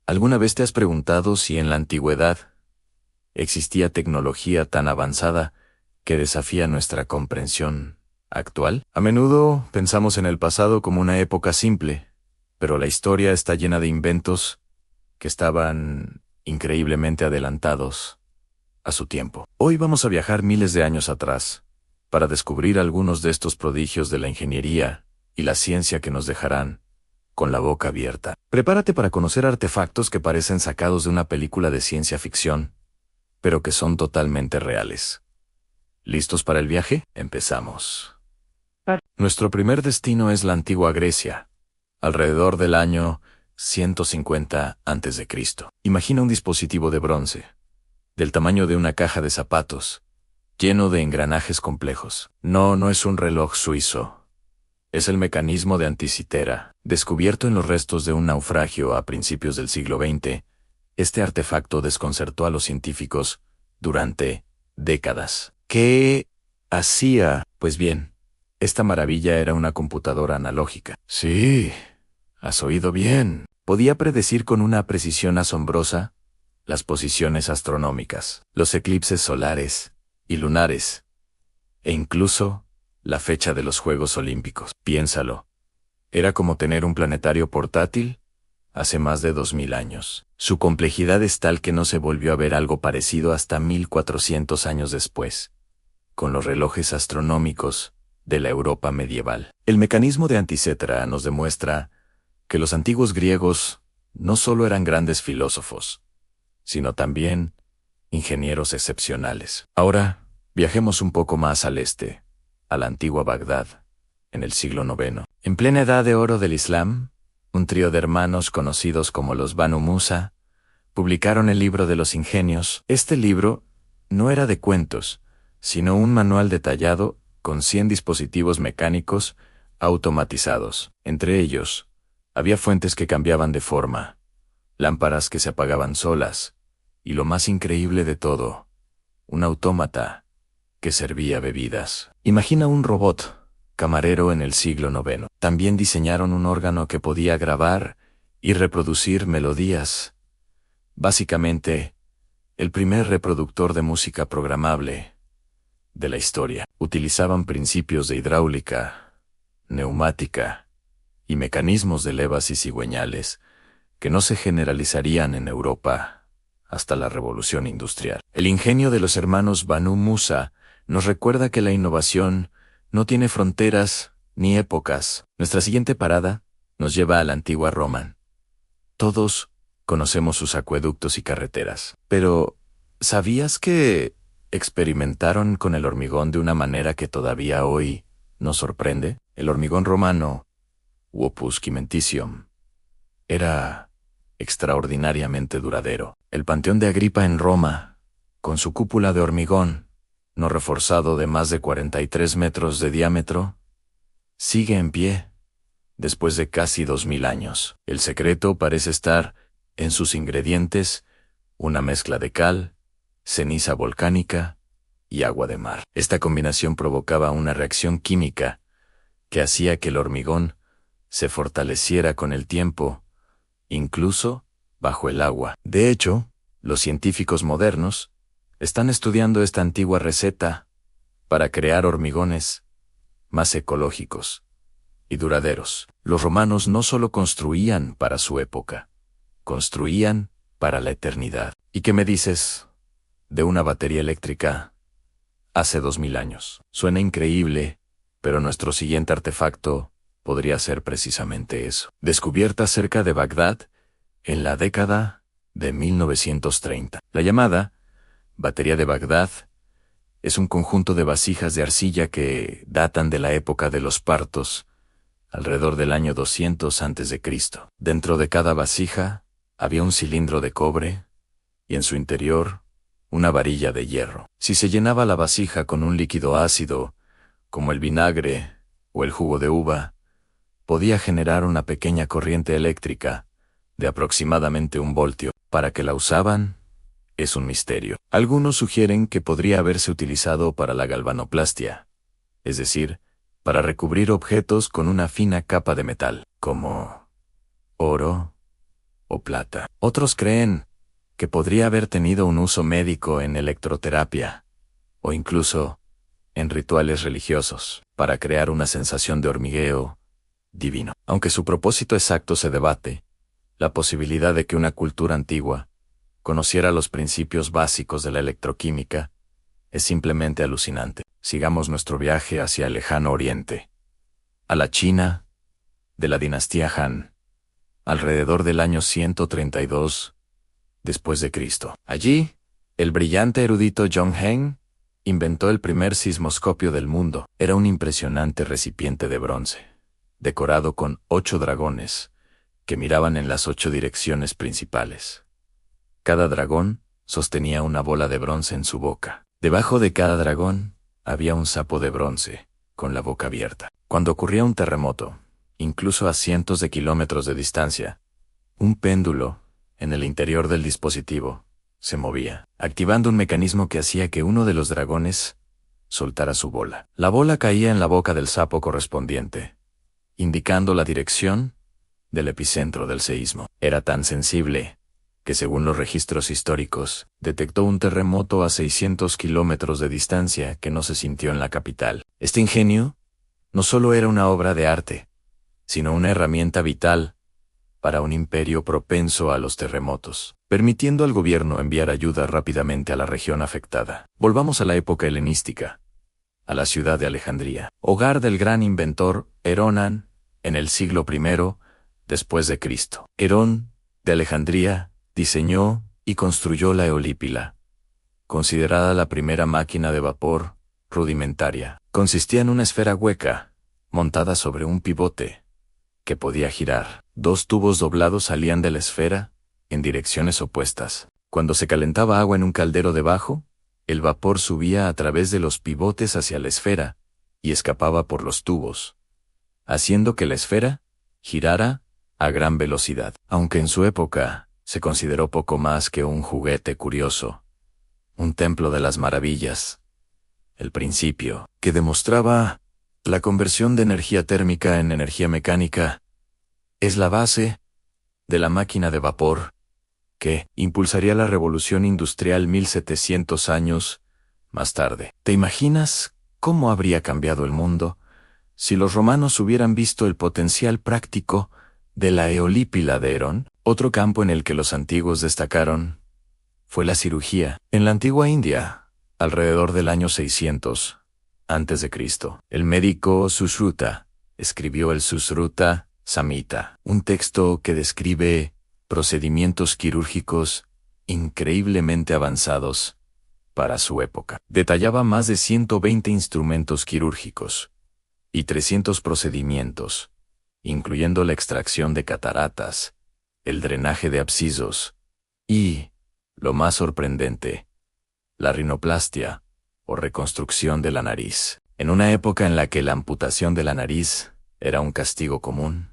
¿Alguna vez te has preguntado si en la antigüedad existía tecnología tan avanzada que desafía nuestra comprensión actual? A menudo pensamos en el pasado como una época simple, pero la historia está llena de inventos que estaban increíblemente adelantados a su tiempo. Hoy vamos a viajar miles de años atrás para descubrir algunos de estos prodigios de la ingeniería y la ciencia que nos dejarán con la boca abierta. Prepárate para conocer artefactos que parecen sacados de una película de ciencia ficción, pero que son totalmente reales. ¿Listos para el viaje? Empezamos. Nuestro primer destino es la antigua Grecia, alrededor del año 150 a.C. Imagina un dispositivo de bronce, del tamaño de una caja de zapatos, lleno de engranajes complejos. No es un reloj suizo. Es el mecanismo de Anticitera, descubierto en los restos de un naufragio a principios del siglo XX. Este artefacto desconcertó a los científicos durante décadas. ¿Qué hacía? Pues bien, esta maravilla era una computadora analógica. Sí, has oído bien. Podía predecir con una precisión asombrosa las posiciones astronómicas, los eclipses solares y lunares, e incluso la fecha de los Juegos Olímpicos. Piénsalo. Era como tener un planetario portátil hace más de 2000 años. Su complejidad es tal que no se volvió a ver algo parecido hasta 1400 años después, con los relojes astronómicos de la Europa medieval. El mecanismo de Anticitera nos demuestra que los antiguos griegos no solo eran grandes filósofos, sino también ingenieros excepcionales. Ahora, viajemos un poco más al este, a la antigua Bagdad, en el siglo IX. En plena edad de oro del Islam, un trío de hermanos conocidos como los Banu Musa publicaron el libro de los ingenios. Este libro no era de cuentos, sino un manual detallado con 100 dispositivos mecánicos automatizados. Entre ellos, había fuentes que cambiaban de forma, lámparas que se apagaban solas, y lo más increíble de todo, un autómata que servía bebidas. Imagina un robot camarero en el siglo IX. También diseñaron un órgano que podía grabar y reproducir melodías. Básicamente, el primer reproductor de música programable de la historia. Utilizaban principios de hidráulica, neumática y mecanismos de levas y cigüeñales que no se generalizarían en Europa hasta la Revolución Industrial. El ingenio de los hermanos Banu Musa nos recuerda que la innovación no tiene fronteras ni épocas. Nuestra siguiente parada nos lleva a la antigua Roma. Todos conocemos sus acueductos y carreteras, pero ¿sabías que experimentaron con el hormigón de una manera que todavía hoy nos sorprende? El hormigón romano, opus cimenticium, era extraordinariamente duradero. El Panteón de Agripa en Roma, con su cúpula de hormigón, no reforzado de más de 43 metros de diámetro, sigue en pie después de casi 2000 años. El secreto parece estar en sus ingredientes, una mezcla de cal, ceniza volcánica y agua de mar. Esta combinación provocaba una reacción química que hacía que el hormigón se fortaleciera con el tiempo, incluso bajo el agua. De hecho, los científicos modernos están estudiando esta antigua receta para crear hormigones más ecológicos y duraderos. Los romanos no solo construían para su época, construían para la eternidad. ¿Y qué me dices de una batería eléctrica hace 2000 años? Suena increíble, pero nuestro siguiente artefacto podría ser precisamente eso. Descubierta cerca de Bagdad en la década de 1930. La llamada batería de Bagdad es un conjunto de vasijas de arcilla que datan de la época de los partos, alrededor del año 200 a.C. Dentro de cada vasija había un cilindro de cobre y en su interior una varilla de hierro. Si se llenaba la vasija con un líquido ácido, como el vinagre o el jugo de uva, podía generar una pequeña corriente eléctrica de aproximadamente 1 voltio. ¿Para qué la usaban? Es un misterio. Algunos sugieren que podría haberse utilizado para la galvanoplastia, es decir, para recubrir objetos con una fina capa de metal, como oro, o plata. Otros creen que podría haber tenido un uso médico en electroterapia, o incluso en rituales religiosos, para crear una sensación de hormigueo divino. Aunque su propósito exacto se debate, la posibilidad de que una cultura antigua conociera los principios básicos de la electroquímica es simplemente alucinante. Sigamos nuestro viaje hacia el lejano oriente, a la China de la dinastía Han, alrededor del año 132 después de Cristo. Allí, el brillante erudito Zhong Heng inventó el primer sismoscopio del mundo. Era un impresionante recipiente de bronce, decorado con 8 dragones, que miraban en las 8 direcciones principales. Cada dragón sostenía una bola de bronce en su boca. Debajo de cada dragón había un sapo de bronce, con la boca abierta. Cuando ocurría un terremoto, incluso a cientos de kilómetros de distancia, un péndulo, en el interior del dispositivo, se movía, activando un mecanismo que hacía que uno de los dragones soltara su bola. La bola caía en la boca del sapo correspondiente, indicando la dirección del epicentro del seísmo. Era tan sensible que, según los registros históricos, detectó un terremoto a 600 kilómetros de distancia que no se sintió en la capital. Este ingenio no solo era una obra de arte, sino una herramienta vital para un imperio propenso a los terremotos, permitiendo al gobierno enviar ayuda rápidamente a la región afectada. Volvamos a la época helenística, a la ciudad de Alejandría, hogar del gran inventor Heronan en el siglo I después de Cristo. Herón de Alejandría diseñó y construyó la eolípila, considerada la primera máquina de vapor rudimentaria. Consistía en una esfera hueca, montada sobre un pivote, que podía girar. 2 tubos doblados salían de la esfera en direcciones opuestas. Cuando se calentaba agua en un caldero debajo, el vapor subía a través de los pivotes hacia la esfera y escapaba por los tubos, haciendo que la esfera girara a gran velocidad. Aunque en su época se consideró poco más que un juguete curioso, un templo de las maravillas, el principio, que demostraba la conversión de energía térmica en energía mecánica, es la base de la máquina de vapor que impulsaría la revolución industrial 1700 años más tarde. ¿Te imaginas cómo habría cambiado el mundo si los romanos hubieran visto el potencial práctico de la eolípila de Herón? Otro campo en el que los antiguos destacaron fue la cirugía. En la antigua India, alrededor del año 600 antes de Cristo, el médico Sushruta escribió el Susruta Samhita, un texto que describe procedimientos quirúrgicos increíblemente avanzados para su época. Detallaba más de 120 instrumentos quirúrgicos y 300 procedimientos, incluyendo la extracción de cataratas, el drenaje de abscesos y, lo más sorprendente, la rinoplastia o reconstrucción de la nariz. En una época en la que la amputación de la nariz era un castigo común,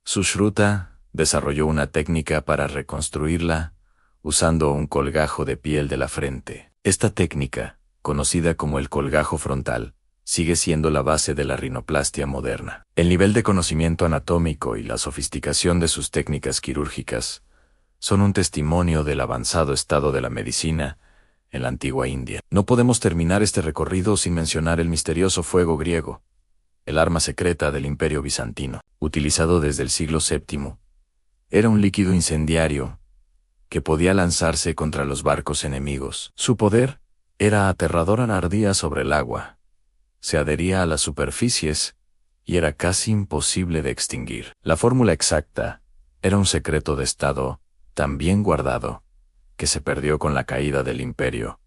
Sushruta desarrolló una técnica para reconstruirla usando un colgajo de piel de la frente. Esta técnica, conocida como el colgajo frontal, sigue siendo la base de la rinoplastia moderna. El nivel de conocimiento anatómico y la sofisticación de sus técnicas quirúrgicas son un testimonio del avanzado estado de la medicina en la antigua India. No podemos terminar este recorrido sin mencionar el misterioso fuego griego, el arma secreta del Imperio Bizantino, utilizado desde el siglo VII. Era un líquido incendiario que podía lanzarse contra los barcos enemigos. Su poder era aterrador, ardía sobre el agua, se adhería a las superficies y era casi imposible de extinguir. La fórmula exacta era un secreto de estado tan bien guardado que se perdió con la caída del imperio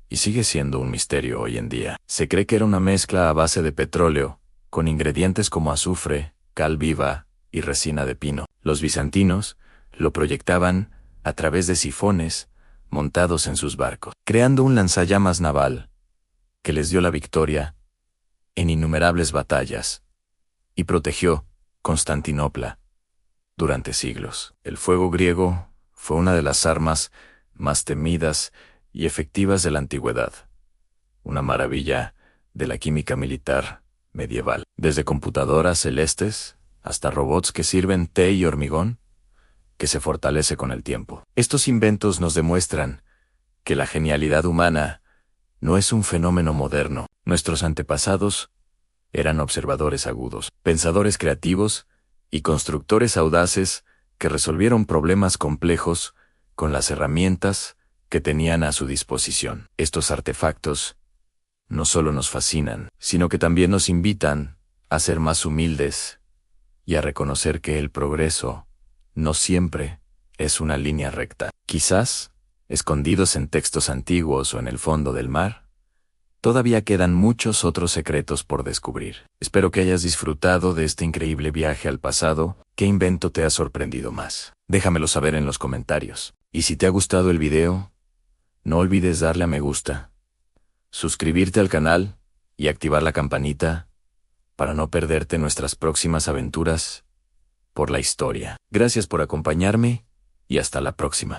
y sigue siendo un misterio hoy en día. Se cree que era una mezcla a base de petróleo, con ingredientes como azufre, cal viva y resina de pino. Los bizantinos lo proyectaban a través de sifones montados en sus barcos, creando un lanzallamas naval que les dio la victoria en innumerables batallas y protegió Constantinopla durante siglos. El fuego griego fue una de las armas más temidas y efectivas de la antigüedad, una maravilla de la química militar medieval. Desde computadoras celestes hasta robots que sirven té y hormigón, que se fortalece con el tiempo. Estos inventos nos demuestran que la genialidad humana no es un fenómeno moderno. Nuestros antepasados eran observadores agudos, pensadores creativos y constructores audaces que resolvieron problemas complejos con las herramientas que tenían a su disposición. Estos artefactos no solo nos fascinan, sino que también nos invitan a ser más humildes y a reconocer que el progreso no siempre es una línea recta. Quizás, escondidos en textos antiguos o en el fondo del mar, todavía quedan muchos otros secretos por descubrir. Espero que hayas disfrutado de este increíble viaje al pasado. ¿Qué invento te ha sorprendido más? Déjamelo saber en los comentarios. Y si te ha gustado el video, no olvides darle a me gusta, suscribirte al canal y activar la campanita para no perderte nuestras próximas aventuras por la historia. Gracias por acompañarme y hasta la próxima.